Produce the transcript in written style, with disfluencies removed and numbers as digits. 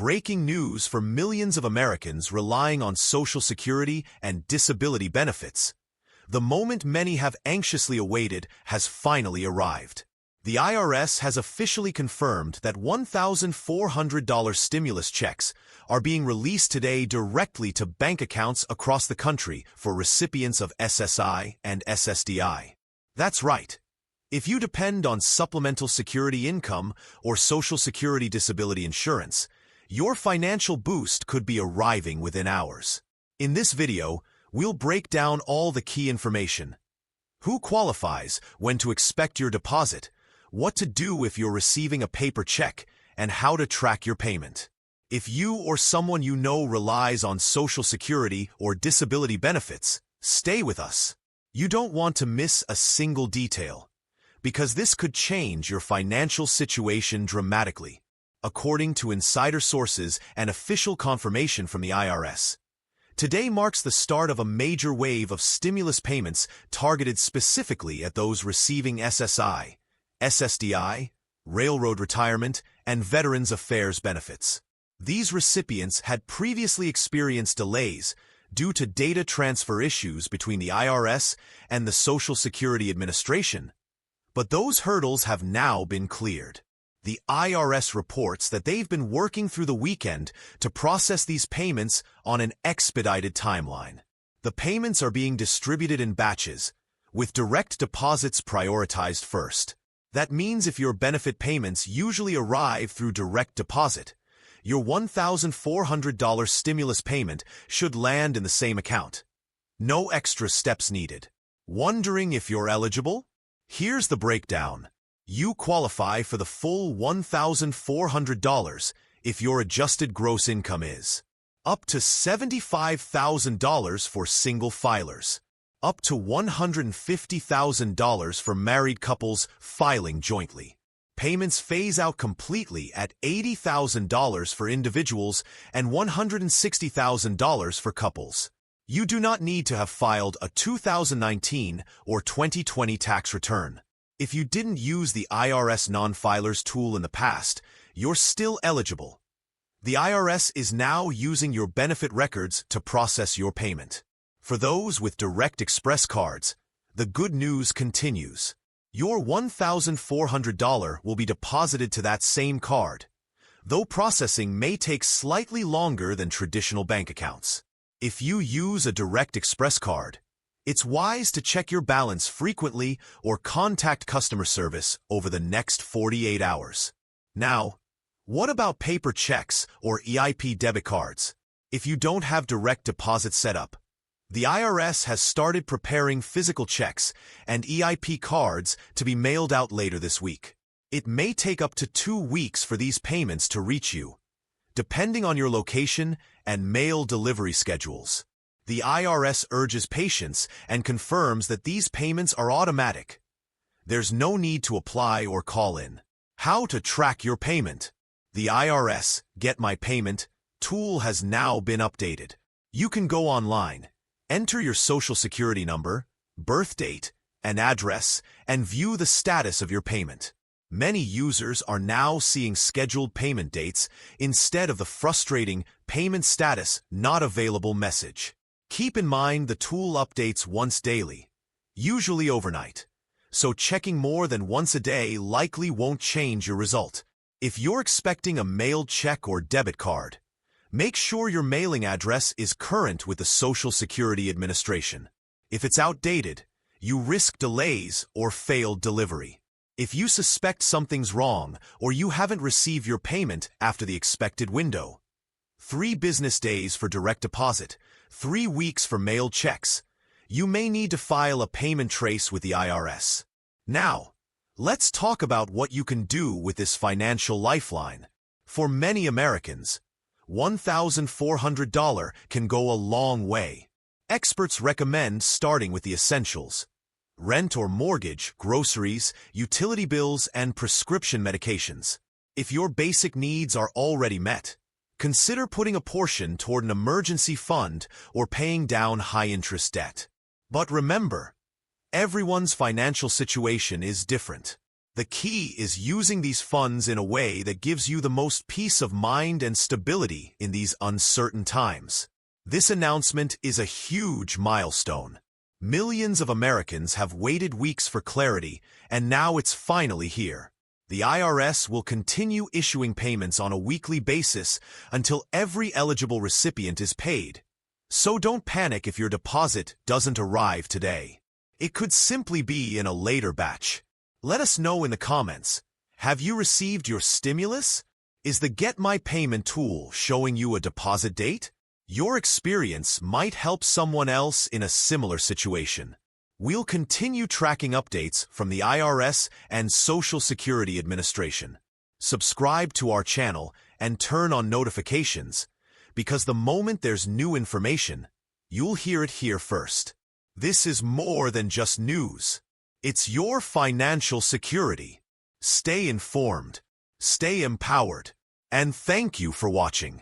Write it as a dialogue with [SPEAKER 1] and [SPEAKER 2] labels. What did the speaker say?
[SPEAKER 1] breaking news for millions of Americans relying on Social Security and disability benefits. The moment many have anxiously awaited has finally arrived. The IRS has officially confirmed that $1,400 stimulus checks are being released today directly to bank accounts across the country for recipients of SSI and SSDI. That's right. If you depend on supplemental security income or Social Security disability insurance, your financial boost could be arriving within hours. In this video, we'll break down all the key information: who qualifies, when to expect your deposit, what to do if you're receiving a paper check, and how to track your payment. If you or someone you know relies on Social Security or disability benefits, stay with us. You don't want to miss a single detail, because this could change your financial situation dramatically. According to insider sources and official confirmation from the IRS, today marks the start of a major wave of stimulus payments targeted specifically at those receiving SSI, SSDI, railroad retirement, and Veterans Affairs benefits. These recipients had previously experienced delays due to data transfer issues between the IRS and the Social Security Administration, but those hurdles have now been cleared. The IRS reports that they've been working through the weekend to process these payments on an expedited timeline. The payments are being distributed in batches, with direct deposits prioritized first. That means if your benefit payments usually arrive through direct deposit, your $1,400 stimulus payment should land in the same account. No extra steps needed. Wondering if you're eligible? Here's the breakdown. You qualify for the full $1,400 if your adjusted gross income is up to $75,000 for single filers, up to $150,000 for married couples filing jointly. Payments phase out completely at $80,000 for individuals and $160,000 for couples. You do not need to have filed a 2019 or 2020 tax return. If you didn't use the IRS non-filers tool in the past, you're still eligible. The IRS is now using your benefit records to process your payment. For those with Direct Express cards, the good news continues. Your $1,400 will be deposited to that same card, though processing may take slightly longer than traditional bank accounts. If you use a Direct Express card, it's wise to check your balance frequently or contact customer service over the next 48 hours. Now, what about paper checks or EIP debit cards? If you don't have direct deposit set up, the IRS has started preparing physical checks and EIP cards to be mailed out later this week. It may take up to 2 weeks for these payments to reach you, depending on your location and mail delivery schedules. The IRS urges patience and confirms that these payments are automatic. There's no need to apply or call in. How to track your payment? The IRS Get My Payment tool has now been updated. You can go online, enter your Social Security number, birth date, and address, and view the status of your payment. Many users are now seeing scheduled payment dates instead of the frustrating payment status not available message. Keep in mind the tool updates once daily, usually overnight, so checking more than once a day likely won't change your result. If you're expecting a mailed check or debit card, make sure your mailing address is current with the Social Security Administration. If it's outdated, you risk delays or failed delivery. If you suspect something's wrong or you haven't received your payment after the expected window, 3 business days for direct deposit, 3 weeks for mailed checks, you may need to file a payment trace with the IRS. Now, let's talk about what you can do with this financial lifeline. For many Americans, $1,400 can go a long way. Experts recommend starting with the essentials: rent or mortgage, groceries, utility bills, and prescription medications. If your basic needs are already met, consider putting a portion toward an emergency fund or paying down high-interest debt. But remember, everyone's financial situation is different. The key is using these funds in a way that gives you the most peace of mind and stability in these uncertain times. This announcement is a huge milestone. Millions of Americans have waited weeks for clarity, and now it's finally here. The IRS will continue issuing payments on a weekly basis until every eligible recipient is paid. So don't panic if your deposit doesn't arrive today. It could simply be in a later batch. Let us know in the comments. Have you received your stimulus? Is the Get My Payment tool showing you a deposit date? Your experience might help someone else in a similar situation. We'll continue tracking updates from the IRS and Social Security Administration. Subscribe to our channel and turn on notifications, because the moment there's new information, you'll hear it here first. This is more than just news. It's your financial security. Stay informed, stay empowered, and thank you for watching.